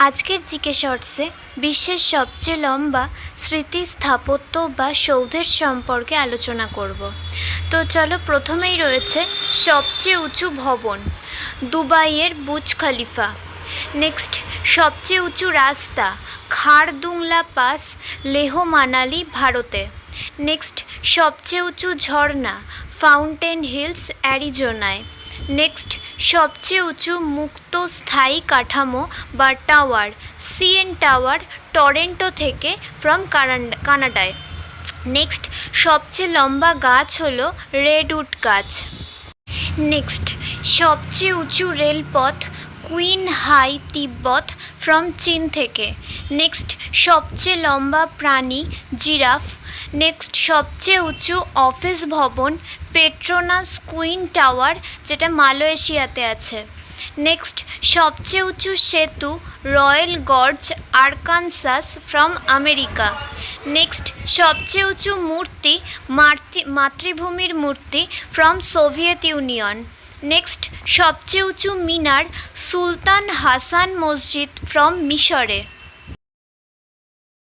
আজকের জিকে শর্টসে বিশ্বের সবচেয়ে লম্বা স্মৃতি স্থাপত্য বা সৌধের সম্পর্কে আলোচনা করব। তো চলো, প্রথমেই রয়েছে সবচেয়ে উঁচু ভবন, দুবাইয়ের বুর্জ খলিফা। নেক্সট, সবচেয়ে উঁচু রাস্তা, খারদুংলা পাস, লেহ মানালি, ভারতে। নেক্সট, সবচেয়ে উঁচু ঝর্ণা, ফাউন্টেন হিলস, অ্যারিজোনায়। নেক্সট, সবচেয়ে উঁচু মুক্ত স্থায়ী কাঠামো বা টাওয়ার, সিএন টাওয়ার, টরন্টো থেকে ফ্রম কানাডায়। নেক্সট, সবচেয়ে লম্বা গাছ হলো রেডউড গাছ। নেক্সট, সবচেয়ে উঁচু রেলপথ, কুইন হাই, তিব্বত ফ্রম চীন থেকে। নেক্সট, সবচেয়ে লম্বা প্রাণী, জিরাফ। নেক্সট, সবচেয়ে উঁচু অফিস ভবন, পেট্রোনাস কুইন টাওয়ার, যেটা মালয়েশিয়াতে আছে। নেক্সট, সবচেয়ে উঁচু সেতু, royal gorge, Arkansas from America. Next, সবচেয়ে উঁচু মূর্তি, মাতৃভূমির মূর্তি ফ্রম সোভিয়েত ইউনিয়ন। নেক্সট, সবচেয়ে উঁচু মিনার, সুলতান হাসান মসজিদ ফ্রম মিশরে।